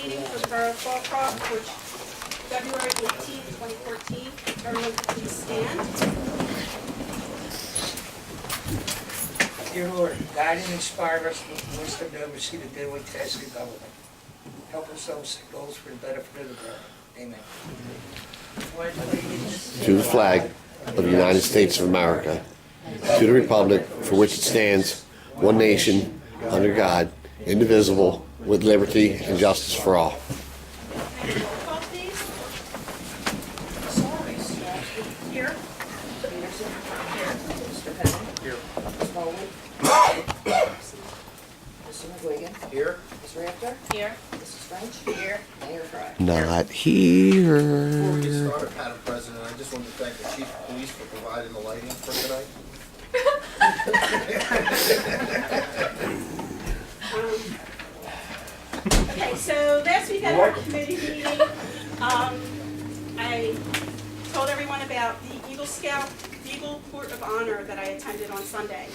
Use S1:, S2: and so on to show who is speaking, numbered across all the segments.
S1: meeting for the Borough of Fallcroft for February 18th, 2014. Everyone please stand.
S2: Dear Lord, guide and inspire us with the wisdom to oversee the daily tasks of government. Help us all set goals for the benefit of the borough. Amen.
S3: To the flag of the United States of America, to the republic for which it stands, one nation, under God, indivisible, with liberty and justice for all.
S1: Roll call, please. Here.
S4: Mr. Penn? Here. Ms. Bowman? Mr. McGuigan?
S2: Here.
S4: Ms. Rafter?
S1: Here.
S4: Mrs. French? Here. Mayor Fry?
S3: Not here.
S5: Before we get started, Madam President, I just want to thank the Chief of Police for providing the lighting for tonight.
S1: Okay, so last week at our committee meeting, I told everyone about the Eagle Scout, Eagle Court of Honor that I attended on Sunday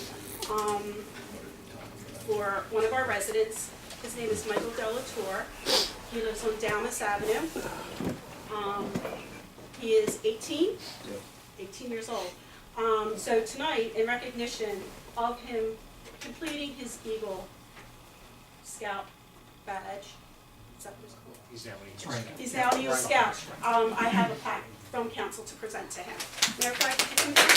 S1: for one of our residents. His name is Michael Delatour. He lives on Dalmas Avenue. He is 18 years old. So tonight, in recognition of him completing his Eagle Scout badge, is that what it's called? He's now an Eagle Scout. I have a plaque from council to present to him. Mayor Fry, could you come down?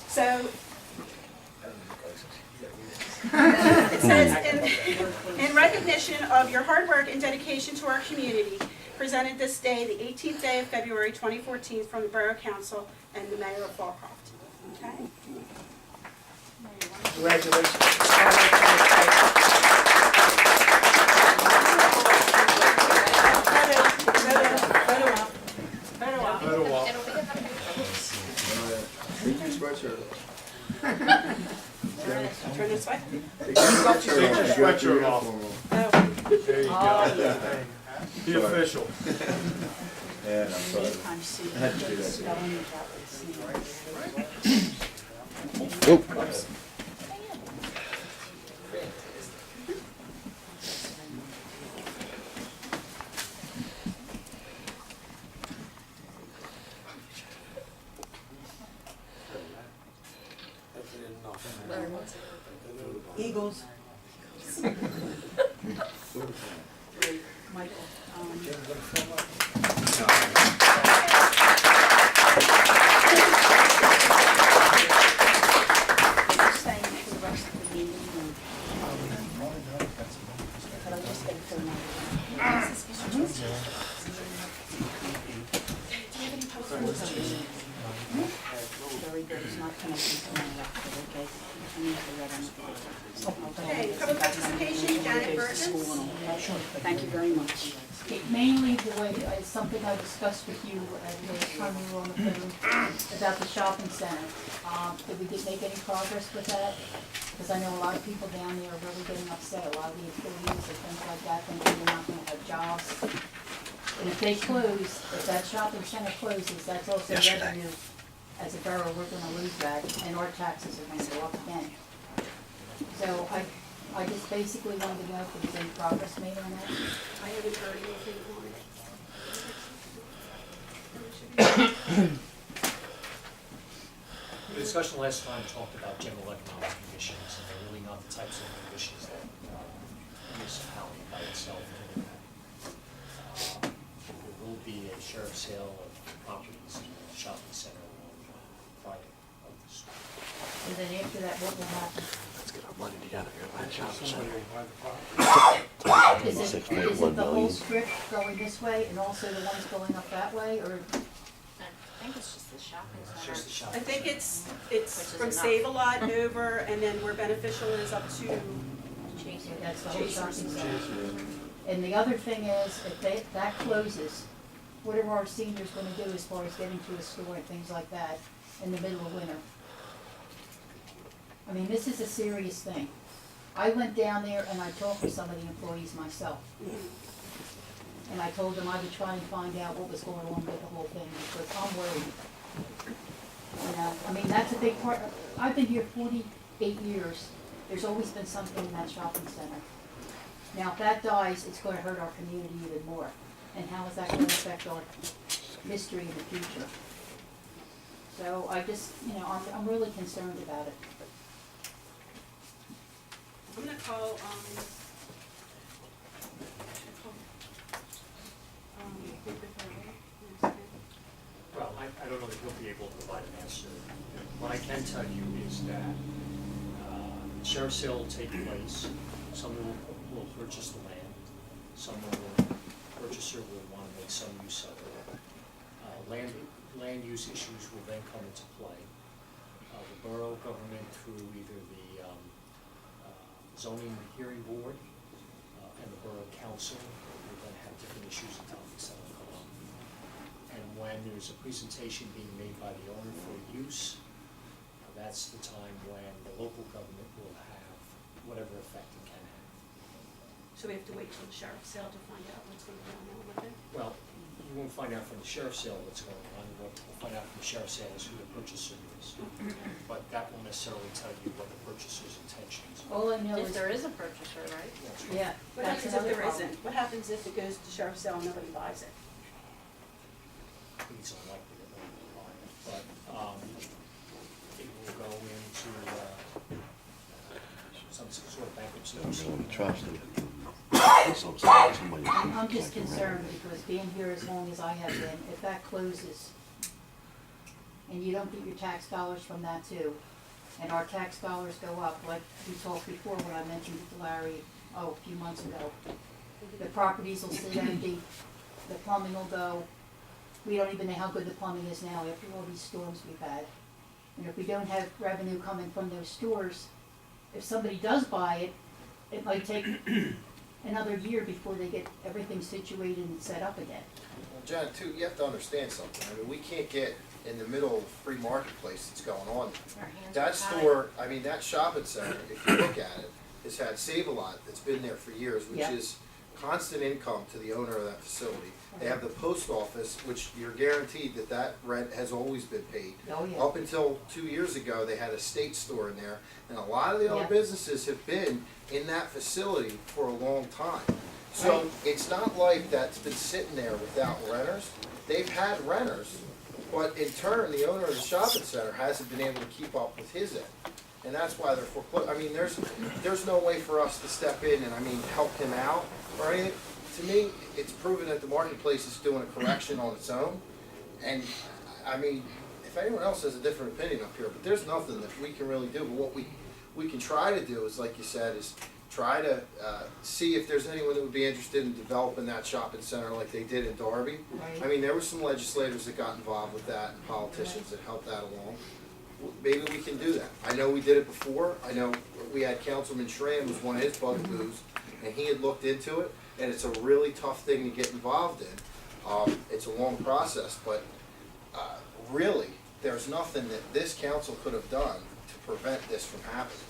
S1: So, it says, in recognition of your hard work and dedication to our community, presented this day, the 18th day of February 2014, from the Borough Council and the Mayor of Fallcroft. Okay?
S2: Congratulations.
S5: Take your sweatshirt off.
S1: Turn this way.
S5: Take your sweatshirt off.
S1: Oh.
S6: There you go. Be official.
S5: Yeah, I'm sorry. I had to do that.
S3: Nope.
S4: Eagles. Michael. Staying for the rest of the meeting. But I'll just get it for the Very good, it's not connecting to my laptop, okay? I need to read on the paper.
S1: Okay, public participation, Janet Burgess.
S4: Thank you very much.
S7: Mainly the way, it's something I discussed with you at the time we were on the phone about the shopping center. Did we make any progress with that? Because I know a lot of people down there are really getting upset, a lot of the employees and things like that, thinking they're not gonna have jobs. And if they close, if that shopping center closes, that's also revenue. As a borough, we're gonna lose that, and our taxes are gonna go up again. So I just basically wanted to know if there was any progress made on that.
S1: I haven't heard anything on it.
S6: The discussion last time talked about general economic conditions, and they're really not the types of conditions that a municipality by itself can impact. There will be a share of sale of properties in the shopping center on Friday of the street.
S7: And then after that, what will happen?
S3: Let's get our money together here by the shopping
S6: Somebody
S3: center.
S6: will buy the property.
S7: Is it
S3: 6.1
S7: the whole
S3: million.
S7: strip going this way and also the ones going up that way, or?
S8: I think it's just the shopping
S6: It's
S8: center.
S6: just the
S1: I
S6: shopping.
S1: think it's
S8: Which is
S1: from
S8: enough.
S1: Save-A-Lot over, and then where Beneficial is up to,
S7: So that's the whole
S1: Chasers.
S7: shopping center. And the other thing is, if that closes, what are our seniors gonna do as far as getting to a store and things like that in the middle of winter? I mean, this is a serious thing. I went down there and I talked with some of the employees myself. And I told them I would try and find out what was going on with the whole thing, because I'm worried. You know, I mean, that's a big part, I've been here 48 years, there's always been something in that shopping center. Now, if that dies, it's gonna hurt our community even more, and how is that gonna affect our history in the future? So I just, you know, I'm really concerned about it.
S1: I'm gonna call,
S6: Well, I don't know that he'll be able to provide an answer. What I can tell you is that sheriff's sale will take place. Someone will purchase the land. Purchaser will want to make some use of it. Land use issues will then come into play. The borough government through either the zoning hearing board and the borough council will then have different issues and topics that will come up. And when there's a presentation being made by the owner for use, that's the time when the local government will have whatever effect it can have.
S1: so we have to wait till the sheriff's sale to find out what's going on with it?
S6: Well, you won't find out from the sheriff's sale what's going on. What we'll find out from the sheriff's sale is who the purchaser is. But that won't necessarily tell you what the purchaser's intentions are.
S7: All I know
S8: If
S7: is,
S8: there is a purchaser, right?
S6: That's right.
S7: yeah,
S1: What
S7: that's
S1: happens if
S7: another
S1: there
S7: problem.
S1: isn't? What happens if it goes to sheriff's sale and nobody buys it?
S6: I think it's unlikely that one will buy it, but it will go into some sort of bankruptcy.
S3: Don't really trust them.
S7: I'm just concerned because being here as long as I have been, if that closes and you don't get your tax dollars from that too, and our tax dollars go up, like we talked before when I mentioned it to Larry, a few months ago. The properties will sit empty, the plumbing will go. We don't even know how good the plumbing is now after all these storms we've had. And if we don't have revenue coming from those stores, if somebody does buy it, it might take another year before they get everything situated and set up again.
S5: Well, John, too, you have to understand something. I mean, we can't get in the middle of free marketplace that's going on.
S8: Our hands
S5: That
S8: are tied.
S5: store, I mean, that shopping center, if you look at it, has had Save-A-Lot that's been there for years, which
S7: Yeah.
S5: is constant income to the owner of that facility. They have the post office, which you're guaranteed that that rent has always been paid.
S7: Oh, yeah.
S5: Up until 2 years ago, they had a state store in there, and a lot of the other
S7: Yeah.
S5: businesses have been in that facility for a long time. So
S7: Right.
S5: it's not like that's been sitting there without renters. They've had renters, but in turn, the owner of the shopping center hasn't been able to keep up with his end. And that's why they're foreclosed. I mean, there's no way for us to step in and, I mean, help him out or anything. To me, it's proven that the marketplace is doing a correction on its own. And, I mean, if anyone else has a different opinion up here, but there's nothing that we can really do. But what we can try to do is, like you said, is try to see if there's anyone that would be interested in developing that shopping center like they did in Darby.
S7: Right.
S5: I mean, there were some legislators that got involved with that, and politicians that helped that along. Maybe we can do that. I know we did it before. I know we had Councilman Schramm was one of his bugaboos, and he had looked into it, and it's a really tough thing to get involved in. It's a long process, but really, there's nothing that this council could have done to prevent this from happening.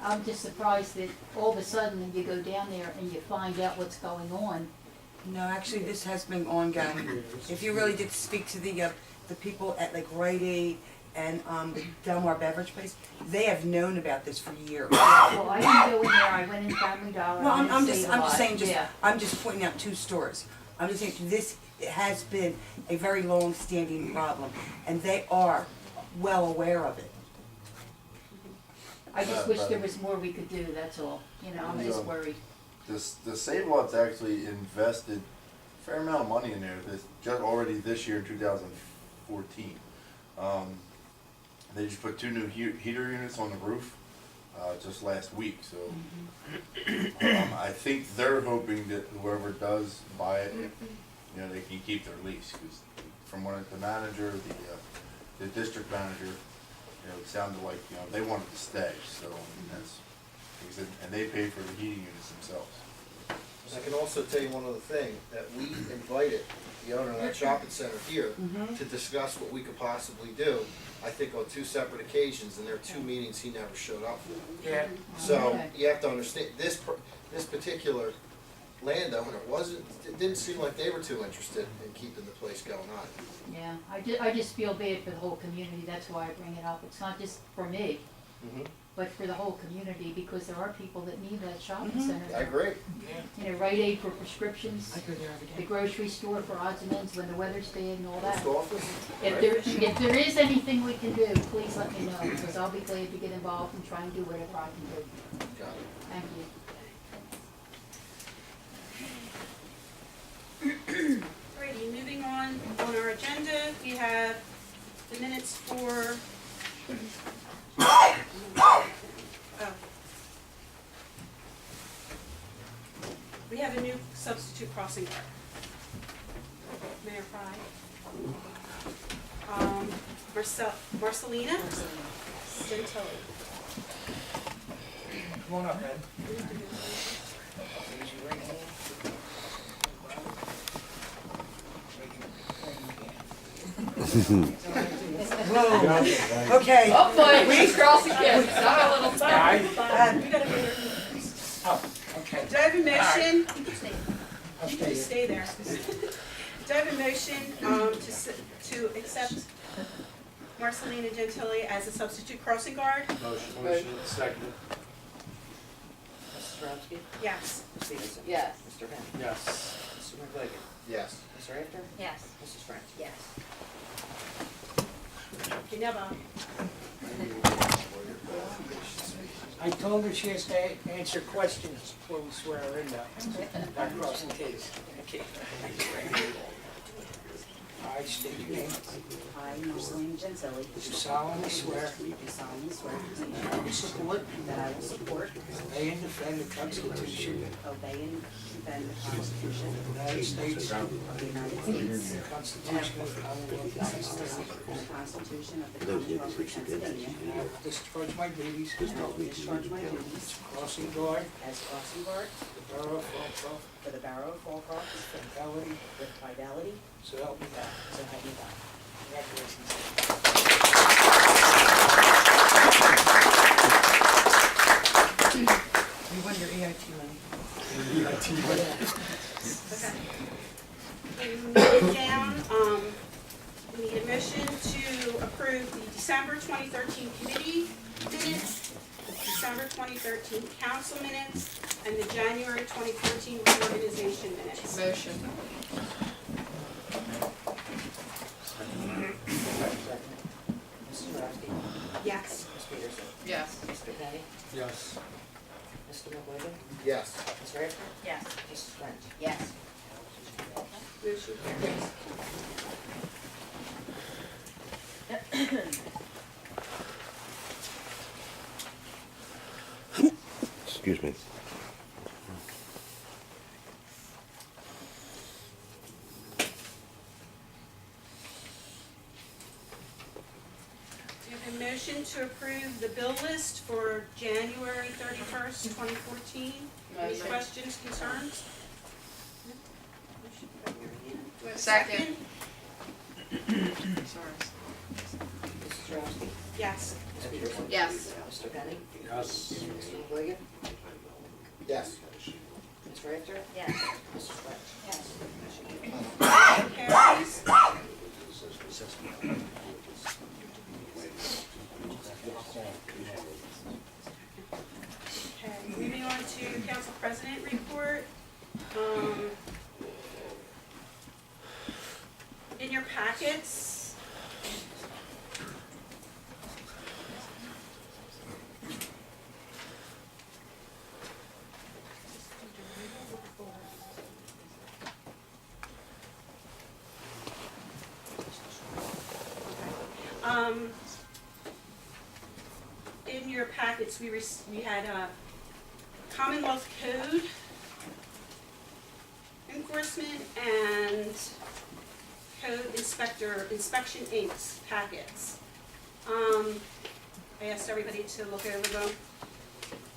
S7: I'm just surprised that all of a sudden you go down there and you find out what's going on.
S9: No, actually, this has been ongoing. If you really did speak to the people at like Rite Aid and the Delmar Beverage Place, they have known about this for years.
S7: Well, I didn't go in there, I went in Family Dollar.
S9: Well,
S7: I didn't
S9: I'm
S7: see
S9: just
S7: a lot.
S9: saying,
S7: Yeah.
S9: I'm just pointing out two stores. I'm just saying, this has been a very long-standing problem, and they are well aware of it.
S7: I just wish there was more we could do, that's all. You know, I'm just worried.
S10: The Save-A-Lot's actually invested a fair amount of money in there, just already this year in 2014. They just put 2 new heater units on the roof just last week, so I think they're hoping that whoever does buy it, you know, they can keep their lease, because from what the manager, the district manager, you know, it sounded like, you know, they wanted to stay, so I mean, that's, and they paid for the heating units themselves.
S5: I can also tell you one other thing, that we invited the owner of that shopping center here to discuss what we could possibly do, I think on 2 separate occasions, and there are 2 meetings he never showed up for.
S9: Yeah.
S5: So,
S7: Okay.
S5: you have to understand, this particular landowner it didn't seem like they were too interested in keeping the place going on.
S7: Yeah, I just feel bad for the whole community, that's why I bring it up. It's not just for me, but for the whole community, because there are people that need that shopping center.
S5: I agree.
S7: You know, Rite Aid for prescriptions,
S9: I go there every
S7: the
S9: day.
S7: grocery store for odds and ends when the weather's bad and all that.
S5: Post office?
S7: If there is anything we can do, please let me know, because I'll be glad to get involved and try and do whatever I can do.
S5: Got it.
S7: Thank you.
S1: Alrighty, moving on our agenda, we have the minutes for, we have a new substitute crossing guard. Mayor Fry. Marcelina Gentili.
S2: Come on up, Ed. Raise your right hand.
S9: Whoa, okay.
S8: Oh boy, we cross again. Not a little time.
S1: We gotta move.
S2: Oh, okay.
S1: Do I have a motion? You can
S2: I'll
S1: just
S2: stay
S1: stay there. Do I have a motion to accept Marcelina Gentili as a substitute crossing guard?
S6: Motion, second.
S11: Mrs. Drowsky?
S1: Yes.
S11: Ms. Stevenson?
S8: Yes.
S11: Mr. Penn?
S6: Yes.
S11: Mr. McGuigan?
S5: Yes.
S11: Mr. Rafter?
S8: Yes.
S11: Mrs. French?
S8: Yes.
S1: Geneva.
S2: I told her she has to answer questions before we swear her in though. Not crossing T's. Okay. I state your name.
S4: I, Marceline Gentili,
S2: Do solemnly swear
S4: do solemnly swear
S2: that I will support,
S4: that I will support,
S2: obey, and defend the Constitution
S4: obey, and defend the Constitution
S2: of the United States,
S4: of the United States,
S2: the Constitution of the Commonwealth of Pennsylvania,
S4: and the Constitution of the Commonwealth of Pennsylvania,
S2: and I will discharge my duties
S4: and I will discharge my duties
S2: as crossing guard
S4: as crossing guard
S2: for the Borough of Fallcroft,
S4: for the Borough of Fallcroft
S2: fidelity,
S4: with fidelity,
S2: so help me God.
S4: so help me God.
S2: Congratulations.
S9: You won your EIT money.
S1: Okay. Moving down, we need a motion to approve the December 2013 committee minutes, December 2013 council minutes, and the January 2014 reorganization minutes.
S8: Motion.
S11: Mrs. Drowsky?
S1: Yes.
S11: Ms. Peterson?
S8: Yes.
S11: Mr. Penny?
S6: Yes.
S11: Mr. McGuigan?
S5: Yes.
S11: Ms. Rafter?
S8: Yes.
S11: Mrs. French?
S8: Yes.
S1: Motion carries.
S3: Excuse me.
S1: Do you have a motion to approve the bill list for January 31st, 2014? Any
S8: Motion.
S1: questions, concerns? Motion by Mary Ann. Do I have a
S8: Second. Sorry.
S11: Mrs. Drowsky?
S1: Yes.
S11: Ms. Peterson?
S8: Yes.
S11: Mr. Penny?
S6: Yes.
S11: Mr. McGuigan?
S5: Yes.
S11: Ms. Rafter?
S8: Yes.
S11: Mrs. French?
S8: Yes.
S1: Motion carries. Okay, moving on to council president report. In your packets, in your packets, we had a Commonwealth Code enforcement and Code Inspection Inc.'s packets. I asked everybody to look over them,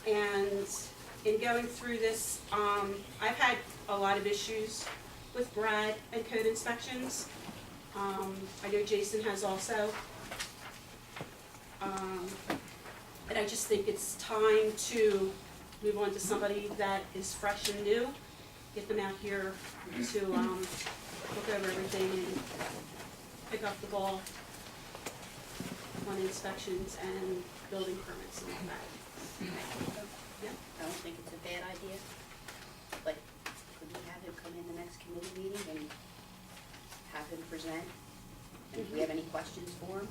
S1: and in going through this, I've had a lot of issues with Brad and code inspections. I know Jason has also. And I just think it's time to move on to somebody that is fresh and new. get them out here to, look over everything and pick up the ball on inspections and building permits and all that. Yeah.
S4: I don't think it's a bad idea, but could we have him come in the next committee meeting and have him present? And if we have any questions for him?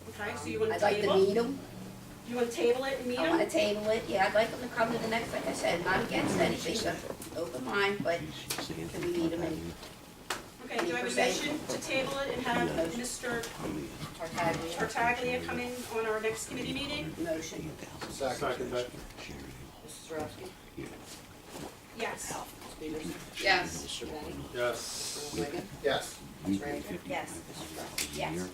S1: Okay, so you wanna
S4: I'd like to
S1: table?
S4: meet him.
S1: You wanna table it and meet
S4: I wanna
S1: them?
S4: table it, yeah, I'd like him to come to the next, like I said, not against anything, but open mind, but can we meet him and
S1: Okay, do I have a motion to table it and have Mr.
S4: Tartaglia?
S1: Tartaglia come in on our next committee meeting?
S4: Motion.
S5: Second.
S11: Mrs. Drowsky?
S1: Yes.
S11: Ms. Peterson?
S8: Yes.
S11: Mr. Benny?
S6: Yes.
S11: Mr. Wiggin?
S5: Yes.
S11: Ms. Rafter?
S4: Yes. Yes.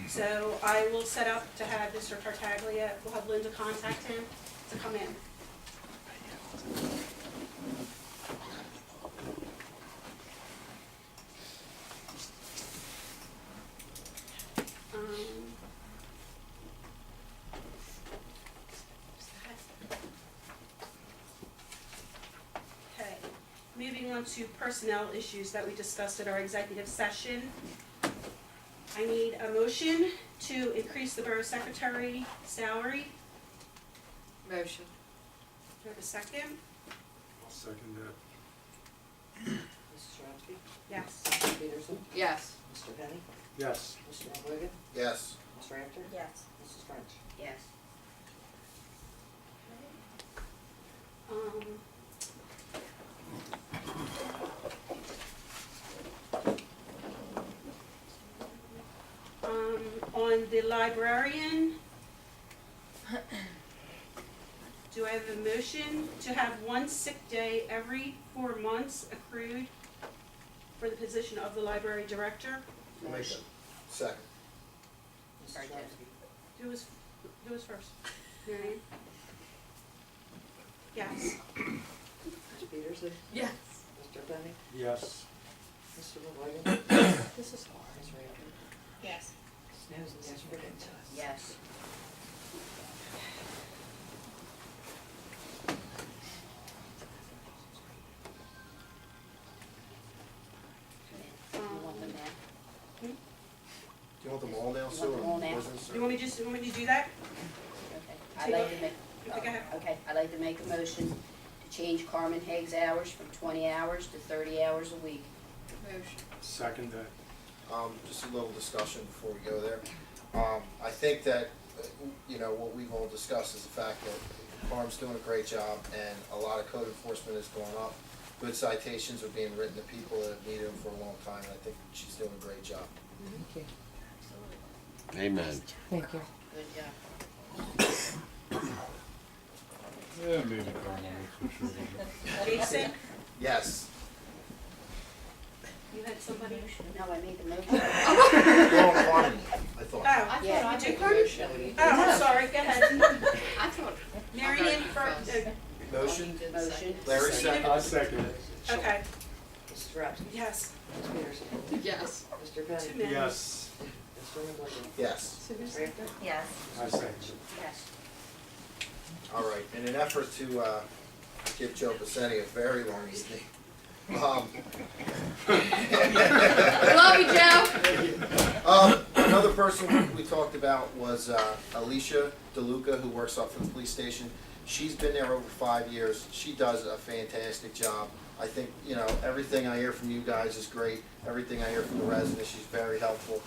S1: So I will set up to have Mr. Tartaglia, we'll have Linda contact him to come in. Okay, moving on to personnel issues that we discussed at our executive session. I need a motion to increase the borough secretary salary.
S8: Motion.
S1: Do I have a second?
S6: I'll second that.
S11: Mrs. Drowsky?
S1: Yes.
S11: Ms. Peterson?
S8: Yes.
S11: Mr. Benny?
S6: Yes.
S11: Mr. Wiggin?
S5: Yes.
S11: Ms. Rafter?
S4: Yes.
S11: Mrs. French?
S4: Yes.
S1: Um, on the librarian, do I have a motion to have one sick day every 4 months accrued for the position of the library director?
S11: Motion.
S5: Second.
S11: Mrs.
S4: Very good.
S11: Drowsky?
S1: Who was first? Marion? Yes.
S11: Ms. Peterson?
S8: Yes.
S11: Mr. Benny?
S6: Yes.
S11: Mr. Wiggin? This is hard. Ms. Rafter?
S4: Yes.
S11: Ms. Wiggin?
S4: Yes. You want them now?
S5: Do you want them all now, Sue?
S4: You want them all now?
S5: Business, or-
S1: You want me to do that?
S4: Okay. I'd like to make,
S1: Okay, go ahead.
S4: okay, I'd like to make a motion to change Carmen Haig's hours from 20 hours to 30 hours a week.
S8: Motion.
S6: Second that.
S5: Just a little discussion before we go there. I think that, what we've all discussed is the fact that Carm's doing a great job and a lot of code enforcement is going up. Good citations are being written to people that have needed them for a long time, and I think she's doing a great job.
S11: Thank you.
S3: Amen.
S11: Thank you.
S4: Good job.
S6: Yeah, maybe Carmen, for sure.
S1: Jason,
S5: Yes.
S1: you had somebody?
S4: No, I made the motion.
S5: Wrong quantity, I thought.
S1: Oh,
S4: Yeah.
S1: you did, Carmen? Oh, I'm sorry, go ahead.
S8: I thought.
S1: Marion first,
S5: Motion?
S4: Motion.
S5: Larry second.
S6: I second it.
S1: okay,
S11: Mrs. Drowsky?
S1: yes.
S11: Ms. Peterson?
S8: Yes.
S11: Mr.
S1: 2
S11: Benny?
S1: minutes.
S6: Yes.
S11: Mr. Wiggin?
S5: Yes.
S11: Ms. Rafter?
S4: Yes.
S6: I second
S4: Yes.
S5: All right, in an effort to give Joe Basseni a very long evening.
S8: Love you, Joe.
S5: Another person we talked about was Alicia DeLuca, who works up for the police station. She's been there over 5 years. She does a fantastic job. I think, everything I hear from you guys is great. Everything I hear from the residents, she's very helpful.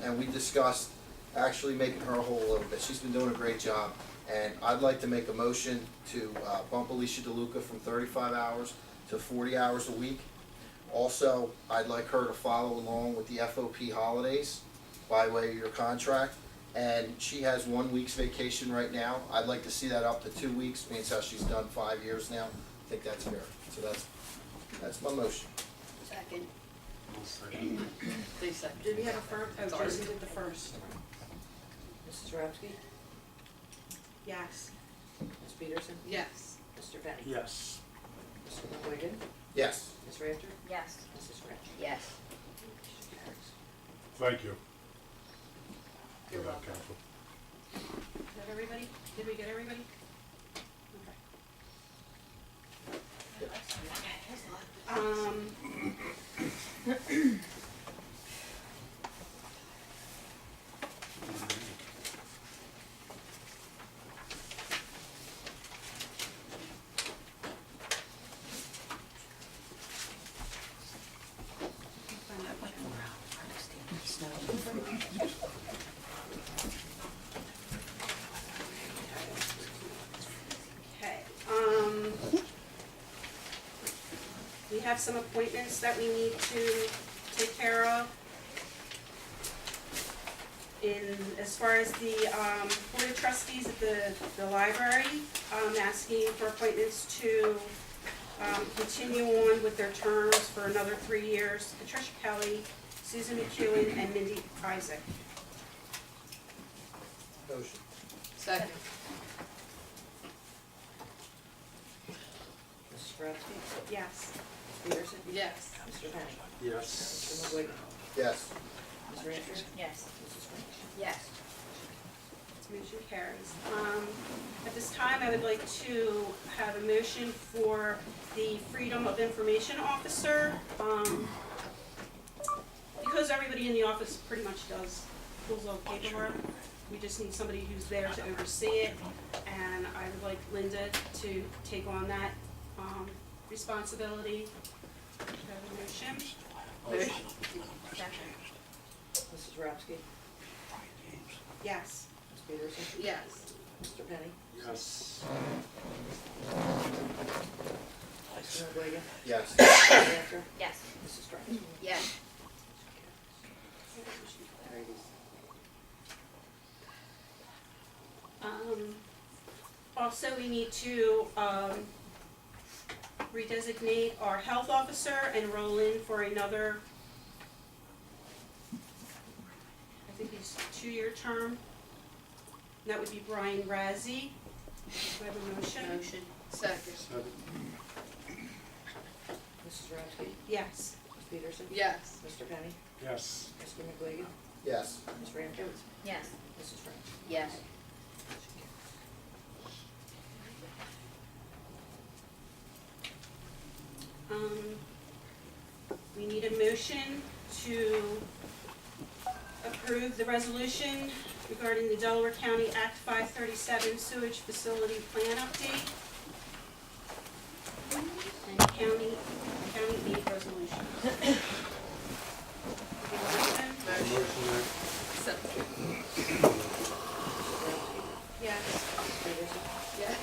S5: And we discussed actually making her whole a little bit. She's been doing a great job. And I'd like to make a motion to bump Alicia DeLuca from 35 hours to 40 hours a week. Also, I'd like her to follow along with the FOP holidays by way of your contract. And she has 1 week's vacation right now. I'd like to see that up to 2 weeks, means how she's done 5 years now. I think that's fair. So that's my motion.
S4: Second.
S8: Please second.
S1: Did we have a first? Oh,
S8: Sorry.
S1: Jason did the first.
S11: Mrs. Drowsky?
S1: Yes.
S11: Ms. Peterson?
S8: Yes.
S11: Mr. Benny?
S6: Yes.
S11: Mr. Wiggin?
S5: Yes.
S11: Ms. Rafter?
S4: Yes.
S11: Mrs. French?
S4: Yes.
S6: Thank you.
S8: You're
S6: For that,
S8: welcome.
S6: Counsel.
S1: Is that everybody? Did we get everybody? Okay, we have some appointments that we need to take care of. As far as the, Board of Trustees at the library, asking for appointments to, continue on with their terms for another 3 years. Patricia Kelly, Susan McEwen, and Mindy Isaac.
S5: Motion.
S8: Second.
S11: Mrs. Drowsky?
S1: Yes.
S11: Ms. Peterson?
S8: Yes.
S11: Mr. Henning?
S6: Yes.
S11: Mr. McGuigan?
S5: Yes.
S11: Ms. Rafter?
S7: Yes.
S11: Mrs. French?
S4: Yes.
S1: Motion carries. At this time, I would like to have a motion for the Freedom of Information Officer. Because everybody in the office pretty much pulls all paperwork, we just need somebody who's there to oversee it. And I would like Linda to take on that responsibility. Do I have a motion?
S8: Motion.
S11: Mrs. Drowsky?
S1: Yes.
S11: Ms. Peterson?
S8: Yes.
S11: Mr. Penny?
S6: Yes.
S11: Mr. McGuigan?
S5: Yes.
S11: Ms. Rafter?
S4: Yes.
S11: Mrs. French?
S4: Yes.
S1: Also, we need to redesignate our health officer and roll in for another, I think he's 2-year term. That would be Brian Razzie. Do I have a motion?
S4: Motion.
S8: Second.
S11: Mrs. Drowsky?
S1: Yes.
S11: Ms. Peterson?
S8: Yes.
S11: Mr. Penny?
S6: Yes.
S11: Mr. McGuigan?
S5: Yes.
S11: Ms. Rafter?
S7: Yes.
S11: Mrs. French?
S4: Yes.
S1: We need a motion to approve the resolution regarding the Delaware County Act 537 sewage facility plan update and county aid resolution.
S8: Motion. Second.
S1: Yes.
S11: Ms. Peterson?
S8: Yes.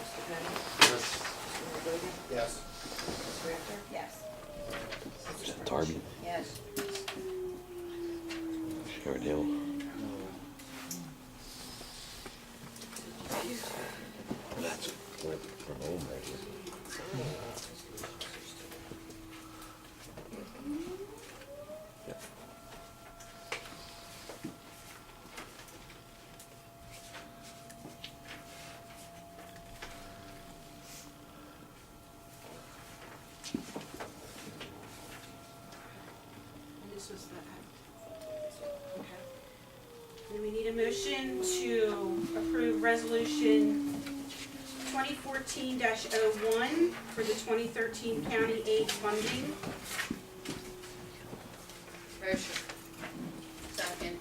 S11: Mr. Penny?
S6: Yes.
S11: Mr. McGuigan?
S5: Yes.
S11: Ms. Rafter?
S4: Yes.
S11: Mrs. French?
S3: Darby.
S4: Yes.
S3: Sure deal. That's from home right here. Yep.
S1: And this was the act. Okay. And we need a motion to approve resolution 2014-01 for the 2013 county aid funding.
S8: Motion. Second.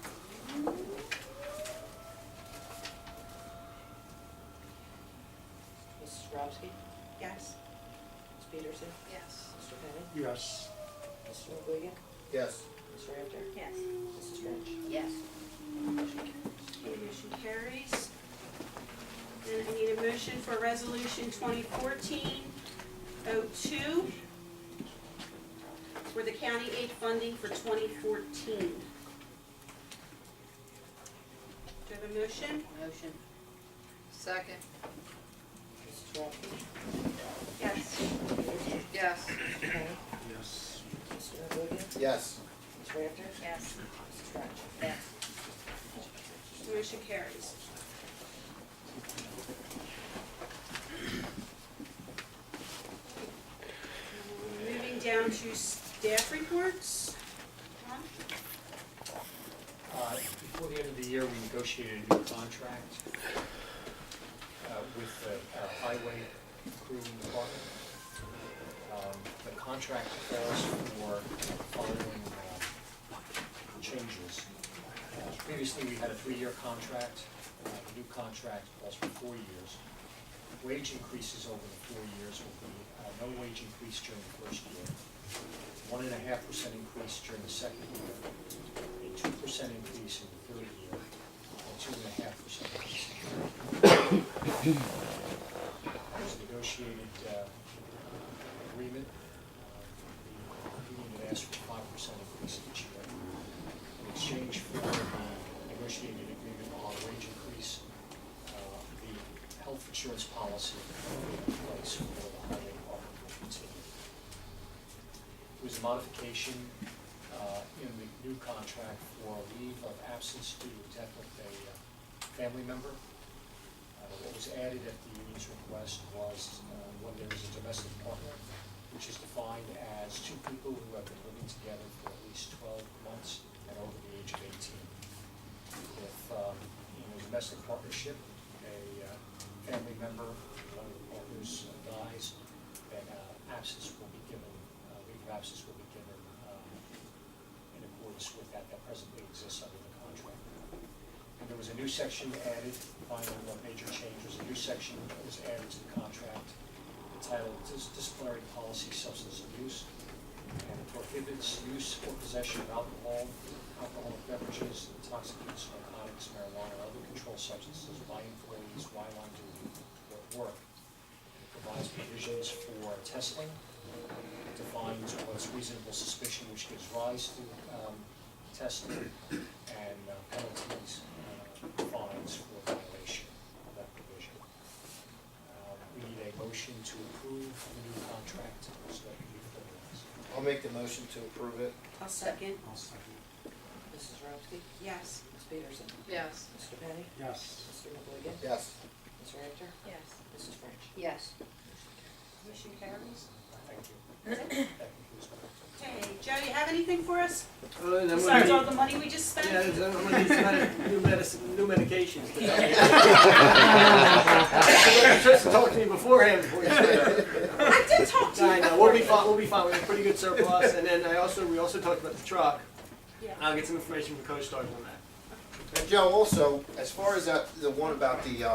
S11: Mrs. Drowsky?
S1: Yes.
S11: Ms. Peterson?
S8: Yes.
S11: Mr. Penny?
S6: Yes.
S11: Mr. McGuigan?
S5: Yes.
S11: Ms. Rafter?
S7: Yes.
S11: Mrs. French?
S4: Yes.
S1: Okay, motion carries. And I need a motion for resolution 2014-02 for the county aid funding for 2014. Do I have a motion?
S4: Motion.
S8: Second.
S11: Mrs. Drowsky?
S1: Yes.
S11: Peterson?
S8: Yes.
S11: Mr. Penny?
S6: Yes.
S11: Mr. McGuigan?
S5: Yes.
S11: Ms. Rafter?
S7: Yes.
S11: Mrs. French?
S4: Yes.
S1: Motion carries. Moving down to staff reports. Ron?
S6: Before the end of the year, we negotiated a new contract with our highway crew department. The contract calls for following changes. Previously, we had a 3-year contract. The new contract calls for 4 years. Wage increases over the 4 years will be no wage increase during the first year, 1.5% increase during the second year, a 2% increase in the third year, and 2.5% increase in the fourth year. There's a negotiated agreement. The union had asked for 5% increase each year. In exchange for the negotiated agreement on wage increase, the health insurance policy in place for the highway department will continue. There was a modification in the new contract for leave of absence due to death of a family member. What was added at the union's request was when there is a domestic partner, which is defined as 2 people who have been living together for at least 12 months and over the age of 18. If in a domestic partnership, a family member, one of the partners dies, then absence will be given, leave of absence will be given in accordance with that presently exists under the contract. And there was a new section added, final major change was a new section that was added to the contract entitled Disciplinary Policy Substance Abuse, and it prohibits use or possession of alcohol, alcoholic beverages, intoxicants, narcotics, marijuana, or other controlled substances by employees while on duty or at work. It provides provisions for testing, it defines what's reasonable suspicion which gives rise to testing, and penalties, fines for violation of that provision. We need a motion to approve the new contract so that can be formalized.
S5: I'll make the motion to approve it.
S1: I'll second.
S11: Mrs. Drowsky?
S1: Yes.
S11: Ms. Peterson?
S8: Yes.
S11: Mr. Penny?
S6: Yes.
S11: Mr. McWigan?
S5: Yes.
S11: Ms. Rafter?
S8: Yes.
S11: Mrs. French?
S4: Yes.
S1: Motion carries.
S6: Thank you. That concludes my report.
S1: Okay, Joe, you have anything for us?
S12: I'm
S1: Besides all
S12: gonna
S1: the money we just spent?
S12: need, I'm gonna need some new medicine, new medications. You're supposed to talk to me beforehand before you start.
S1: I did talk to you.
S12: I know, we'll be fine, we'll be fine, we have a pretty good surplus, and then we also talked about the truck.
S1: Yeah.
S12: I'll get some information from Coast Guard on that.
S5: And Joe, also, as far as that, the one about the,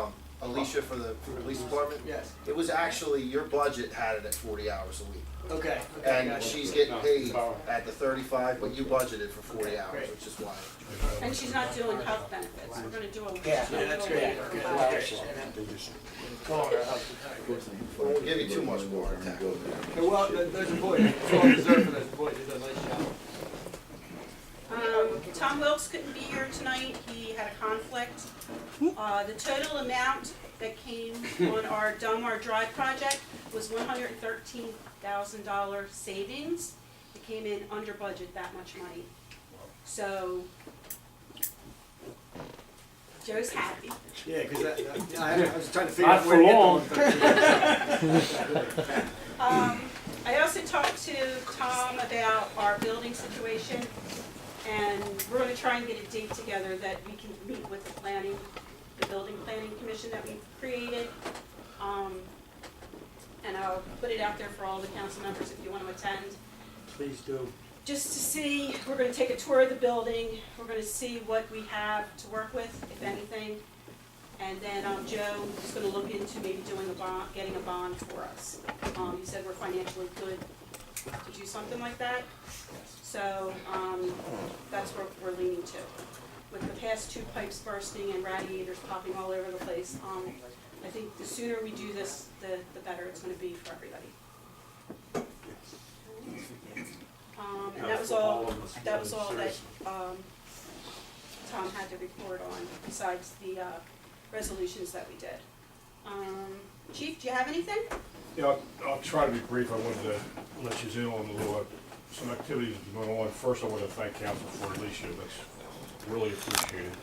S5: Alicia for the police department,
S12: Yes,
S5: it was actually, your budget had it at 40 hours a week.
S12: okay,
S5: And
S12: gotcha.
S5: she's getting paid at the 35, but you budgeted for 40 hours,
S12: great.
S5: which is why.
S1: And she's not doing health benefits. We're gonna do a.
S12: Yeah, that's great.
S1: Okay.
S5: But won't give you too much more attack.
S12: Well, those employees, it's all reserved for those employees, they did a nice job.
S1: Tom Wilkes couldn't be here tonight, he had a conflict. The total amount that came on our Delmar Drive project was $113,000 savings. It came in under budget, that much money. So, Joe's happy.
S12: Yeah, because I was trying to figure out where to get the one.
S1: I also talked to Tom about our building situation, and we're gonna try and get a date together that we can meet with the building planning commission that we've created. And I'll put it out there for all the council members if you want to attend.
S12: Please do.
S1: Just to see, we're gonna take a tour of the building, we're gonna see what we have to work with, if anything. And then, Joe is gonna look into maybe doing a bond, getting a bond for us. He said we're financially good to do something like that. So, that's what we're leaning to. With the past 2 pipes bursting and radiators popping all over the place, I think the sooner we do this, the better it's gonna be for everybody. And that was all that, Tom had to report on, besides the, resolutions that we did. Chief, do you have anything?
S13: Yeah, I'll try to be brief. I wanted to let you in on a little, some activities that are going on. First, I want to thank council for Alicia. That's really appreciated.